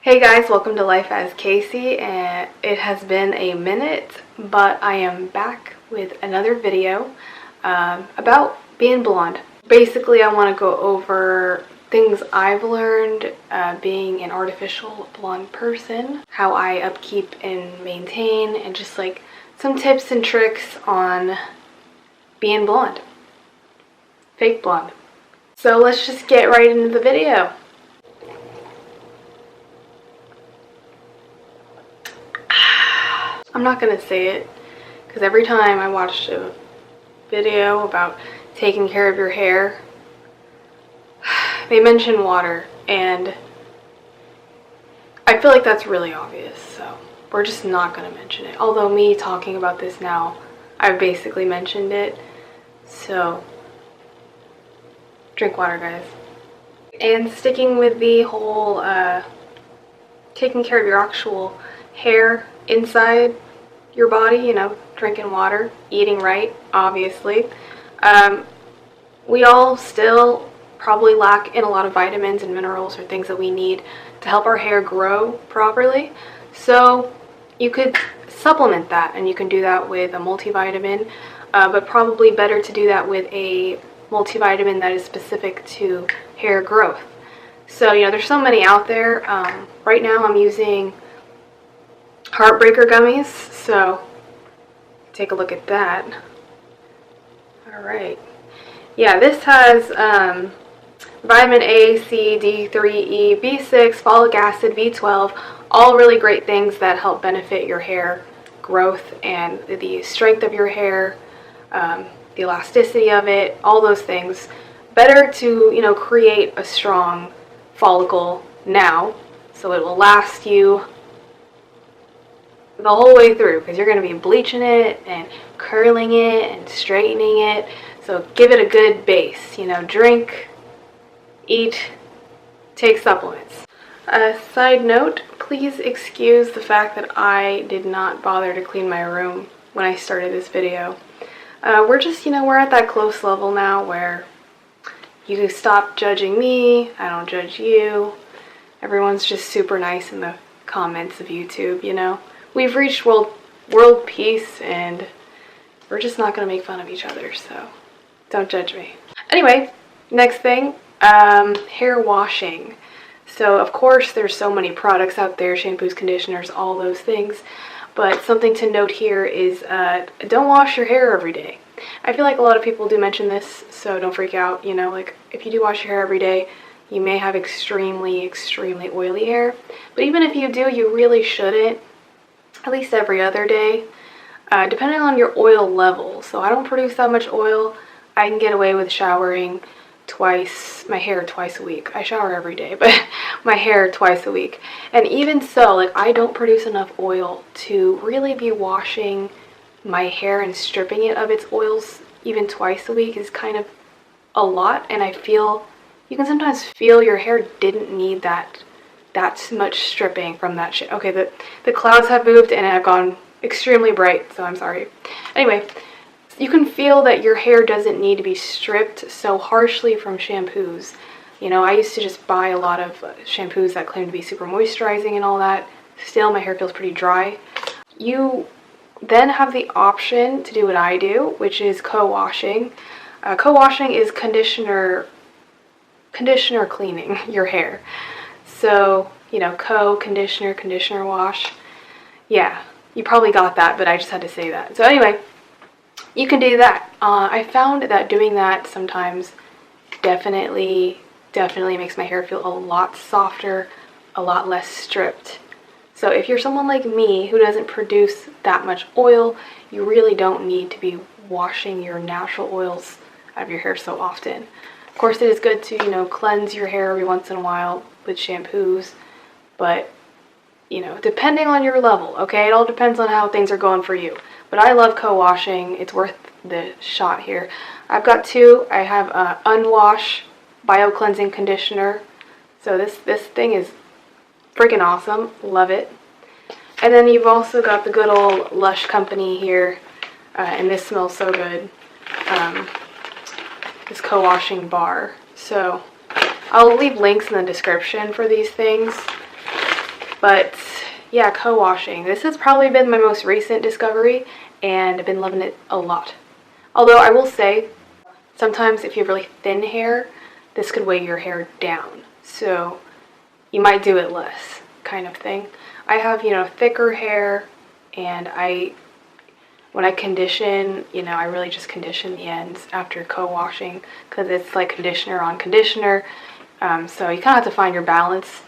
Hey guys, welcome to Life as Casey, and it has been a minute, but I am back with another video about being blonde. Basically, I want to go over things I've learned being an artificial blonde person, how I upkeep and maintain, and just like some tips and tricks on being blonde, fake blonde. So let's just get right into the video. I'm not gonna say it because every time I watch a video about taking care of your hair, they mention water, and I feel like that's really obvious, so we're just not gonna mention it. Although me talking about this now, I've basically mentioned it, so drink water, guys. And sticking with the whole taking care of your actual hair inside your body, you know, drinking water, eating right, obviously. We all still probably lack in a lot of vitamins and minerals or things that we need to help our hair grow properly. So you could supplement that, and you can do that with a multivitamin, but probably better to do that with a multivitamin that is specific to hair growth. So, you know, there's so many out there. Right now I'm using Heartbreaker Gummies, so take a look at that. Alright. Yeah, this has vitamin A, C, D3, E, B6, folic acid, B12, all really great things that help benefit your hair growth and the strength of your hair, the elasticity of it, all those things. Better to, you know, create a strong follicle now so it will last you the whole way through, because you're going to be bleaching it and curling it and straightening it. So give it a good base, you know, drink, eat, take supplements. Side note, please excuse the fact that I did not bother to clean my room when I started this video. We're just, you know, we're at that close level now where you can stop judging me, I don't judge you. Everyone's just super nice in the comments of YouTube, you know. We've reached world peace, and we're just not going to make fun of each other, so don't judge me. Anyway, next thing, hair washing. So, of course, there's so many products out there, shampoos, conditioners, all those things, but something to note here is don't wash your hair every day. I feel like a lot of people do mention this, so don't freak out, you know, like if you do wash your hair every day, you may have extremely oily hair, but even if you do, you really shouldn't. At least every other day, depending on your oil level. So I don't produce that much oil. I can get away with showering my hair twice a week. I shower every day, but my hair twice a week. And even so, like, I don't produce enough oil to really be washing my hair and stripping it of its oils even twice a week is kind of a lot. And I feel, you can sometimes feel your hair didn't need that much stripping from that shit. Okay, the clouds have moved and have gone extremely bright, so I'm sorry. Anyway, you can feel that your hair doesn't need to be stripped so harshly from shampoos. You know, I used to just buy a lot of shampoos that claim to be super moisturizing and all that. Still, my hair feels pretty dry. You then have the option to do what I do, which is co-washing. Co-washing is conditioner cleaning your hair. So, you know, conditioner wash. Yeah, you probably got that, but I just had to say that. So anyway, you can do that. I found that doing that sometimes definitely makes my hair feel a lot softer, a lot less stripped. So if you're someone like me who doesn't produce that much oil, you really don't need to be washing your natural oils out of your hair so often. Of course, it is good to, you know, cleanse your hair every once in a while with shampoos, but, you know, depending on your level, okay? It all depends on how things are going for you. But I love co-washing. It's worth the shot here. I've got two. I have Unwash Bio Cleansing Conditioner. So this thing is freaking awesome. Love it. And then you've also got the good old Lush Company here, and this smells so good. This co-washing bar. So I'll leave links in the description for these things. But yeah, co-washing. This has probably been my most recent discovery, and I've been loving it a lot. Although I will say, sometimes if you have really thin hair, this could weigh your hair down. So you might do it less, kind of thing. I have, you know, thicker hair, and when I condition, you know, I really just condition the ends after co-washing, because it's like conditioner on conditioner. So you kind of have to find your balance.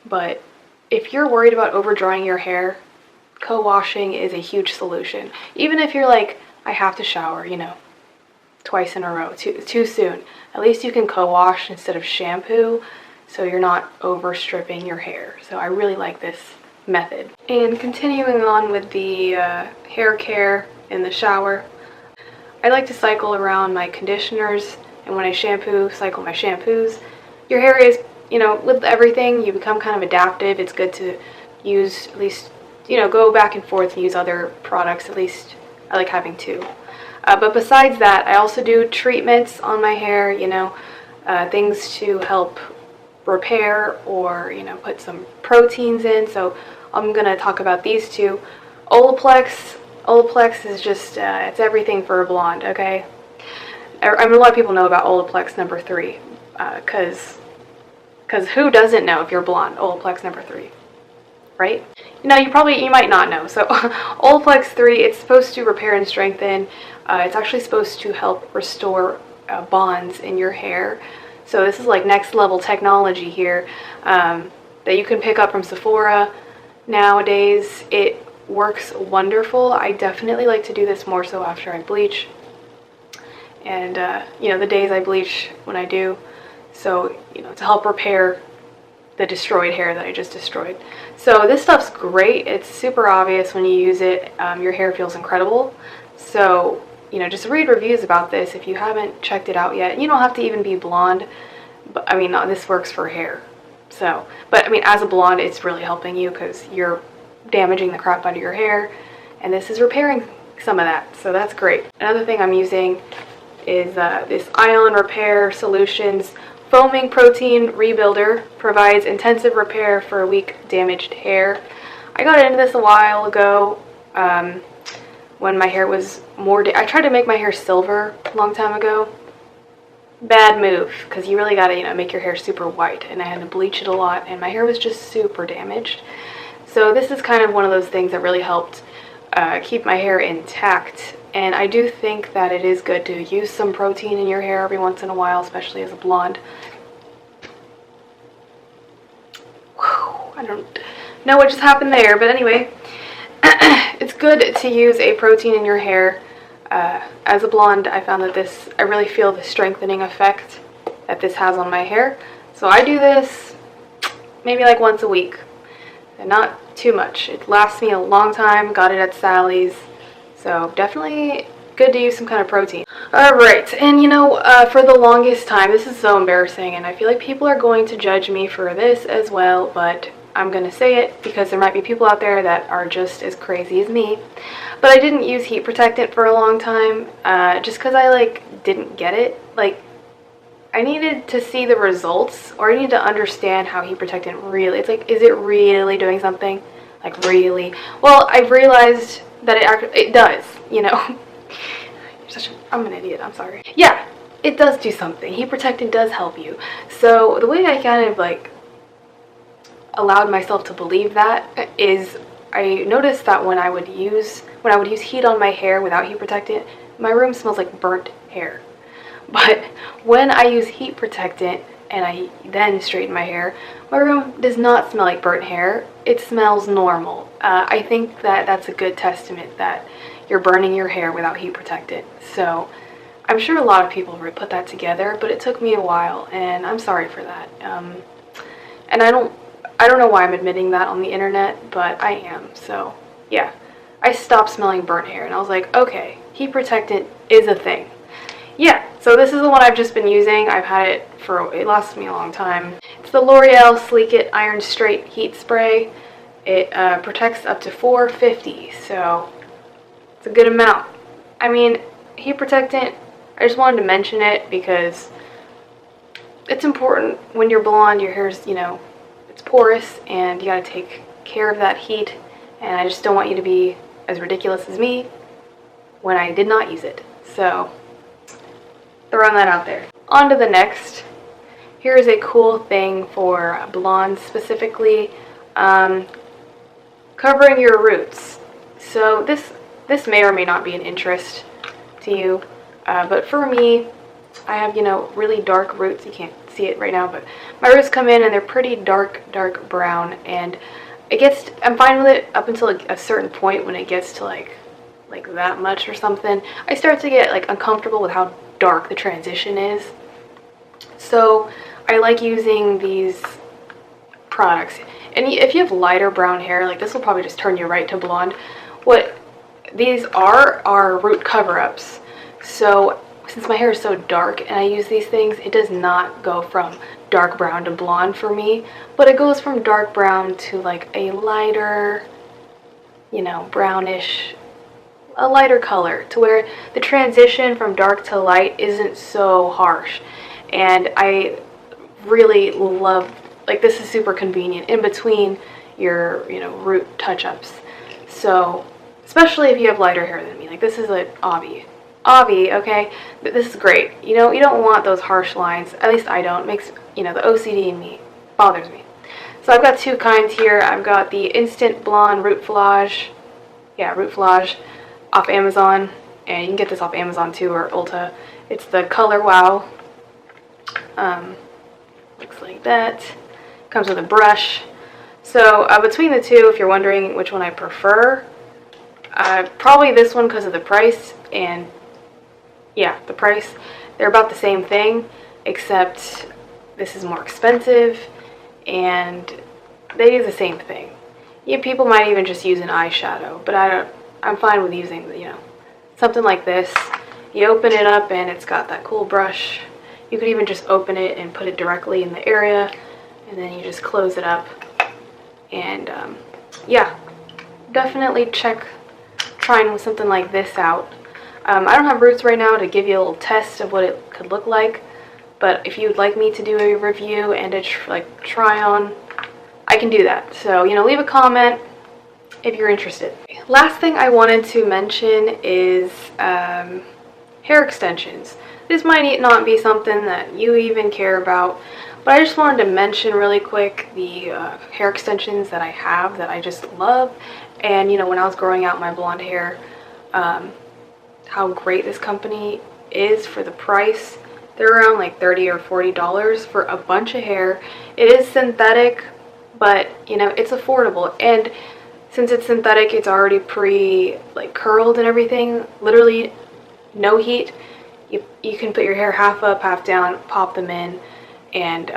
But if you're worried about over drying your hair, co-washing is a huge solution. Even if you're like, I have to shower, you know, twice in a row, too soon. At least you can co-wash instead of shampoo, so you're not over stripping your hair. So I really like this method. And continuing on with the hair care in the shower, I like to cycle around my conditioners, and when I shampoo, cycle my shampoos. Your hair is, you know, with everything, you become kind of adaptive. It's good to use at least, you know, go back and forth and use other products. At least I like having two. But besides that, I also do treatments on my hair, you know, things to help repair or, you know, put some proteins in. So I'm going to talk about these two. Olaplex. Olaplex is just, it's everything for a blonde, okay? I mean, a lot of people know about Olaplex number 3, because who doesn't know if you're blonde, Olaplex number 3, right? You know, you might not know. So Olaplex 3, it's supposed to repair and strengthen. It's actually supposed to help restore bonds in your hair. So this is like next level technology here that you can pick up from Sephora nowadays. It works wonderful. I definitely like to do this more so after I bleach. And, you know, the days I bleach when I do. So, you know, to help repair the destroyed hair that I just destroyed. So this stuff's great. It's super obvious when you use it. Your hair feels incredible. So, you know, just read reviews about this if you haven't checked it out yet. You don't have to even be blonde, but I mean, this works for hair. So, but I mean, as a blonde, it's really helping you because you're damaging the crap out of your hair, and this is repairing some of that. So that's great. Another thing I'm using is this Ion Repair Solutions Foaming Protein Rebuilder. Provides intensive repair for weak, damaged hair. I got into this a while ago when my hair was more... I tried to make my hair silver a long time ago. Bad move, because you really got to, you know, make your hair super white, and I had to bleach it a lot, and my hair was just super damaged. So this is kind of one of those things that really helped keep my hair intact. And I do think that it is good to use some protein in your hair every once in a while, especially as a blonde. Whew, I don't know what just happened there, but anyway, it's good to use a protein in your hair. As a blonde, I found that I really feel the strengthening effect that this has on my hair. So I do this maybe like once a week, and not too much. It lasts me a long time. Got it at Sally's. So definitely good to use some kind of protein. Alright, and you know, for the longest time, this is so embarrassing, and I feel like people are going to judge me for this as well, but I'm going to say it because there might be people out there that are just as crazy as me. But I didn't use heat protectant for a long time, just because I, like, didn't get it. Like, I needed to see the results, or I needed to understand how heat protectant really, it's like, is it really doing something? Like, really? Well, I've realized that it does, you know. I'm an idiot, I'm sorry. Yeah, it does do something. Heat protectant does help you. So the way I kind of like allowed myself to believe that is I noticed that when I would use heat on my hair without heat protectant, my room smells like burnt hair. But when I use heat protectant and I then straighten my hair, my room does not smell like burnt hair. It smells normal. I think that that's a good testament that you're burning your hair without heat protectant. So I'm sure a lot of people would put that together, but it took me a while, and I'm sorry for that. And I don't know why I'm admitting that on the internet, but I am. So yeah, I stopped smelling burnt hair, and I was like, okay, heat protectant is a thing. Yeah, so this is the one I've just been using. I've had it it lasts me a long time. It's the L'Oreal Sleek It Iron Straight Heat Spray. It protects up to 450, so it's a good amount. I mean, heat protectant, I just wanted to mention it because it's important when you're blonde. Your hair's, you know, it's porous, and you gotta take care of that heat, and I just don't want you to be as ridiculous as me when I did not use it. So, throwing that out there. On to the next. Here's a cool thing for blondes specifically, covering your roots. So this may or may not be an interest to you, but for me, I have, you know, really dark roots. You can't see it right now, but my roots come in and they're pretty dark brown, and I'm fine with it up until a certain point. When it gets to like that much or something, I start to get like uncomfortable with how dark the transition is. So I like using these products. And if you have lighter brown hair, like this will probably just turn you right to blonde. What these are root cover-ups. So since my hair is so dark and I use these things, it does not go from dark brown to blonde for me, but it goes from dark brown to like a lighter, you know, brownish, a lighter color, to where the transition from dark to light isn't so harsh. And I really love, like, this is super convenient in between your, you know, root touch-ups. So especially if you have lighter hair than me, like this is an obvi, okay, but this is great. You know, you don't want those harsh lines. At least I don't. It makes, you know, the OCD in me bothers me. So I've got two kinds here. I've got the Instant Blonde Rootflage, Rootflage, off Amazon, and you can get this off Amazon too, or Ulta. It's the Color Wow. Looks like that. Comes with a brush. So between the two, if you're wondering which one I prefer, probably this one because of the price, and yeah, the price. They're about the same thing, except this is more expensive, and they do the same thing. Yeah, people might even just use an eyeshadow, but I'm fine with using, you know, something like this. You open it up and it's got that cool brush. You could even just open it and put it directly in the area, and then you just close it up. And yeah, definitely trying with something like this out. I don't have roots right now to give you a little test of what it could look like, but if you'd like me to do a review and a try on, I can do that. So, you know, leave a comment if you're interested. Last thing I wanted to mention is hair extensions. This might not be something that you even care about, but I just wanted to mention really quick the hair extensions that I have that I just love. And, you know, when I was growing out my blonde hair, how great this company is for the price. They're around like $30 or $40 for a bunch of hair. It is synthetic, but, you know, it's affordable. And since it's synthetic, it's already curled and everything. Literally no heat. You can put your hair half up, half down, pop them in, and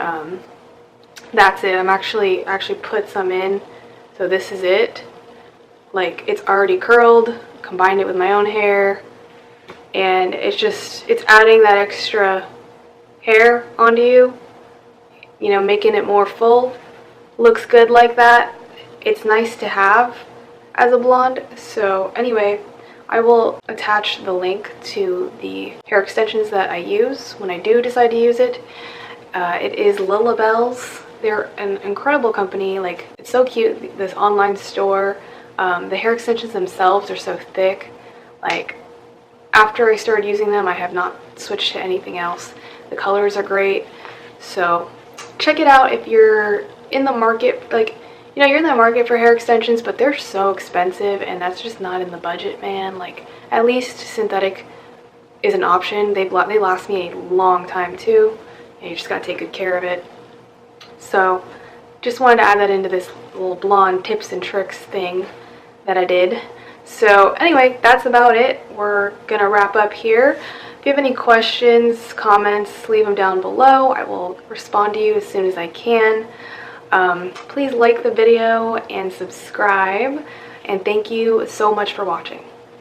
that's it. I'm actually put some in, so this is it. Like, it's already curled, combined it with my own hair, and it's adding that extra hair onto you, you know, making it more full. Looks good like that. It's nice to have as a blonde. So anyway, I will attach the link to the hair extensions that I use when I do decide to use it. It is Lullabellz. They're an incredible company. Like, it's so cute, this online store. The hair extensions themselves are so thick. Like, after I started using them, I have not switched to anything else. The colors are great. So check it out if you're in the market. Like, you know, you're in the market for hair extensions, but they're so expensive, and that's just not in the budget, man. Like, at least synthetic is an option. They last me a long time too, and you just gotta take good care of it. So just wanted to add that into this little blonde tips and tricks thing that I did. So anyway, that's about it. We're gonna wrap up here. If you have any questions, comments, leave them down below. I will respond to you as soon as I can. Please like the video and subscribe, and thank you so much for watching.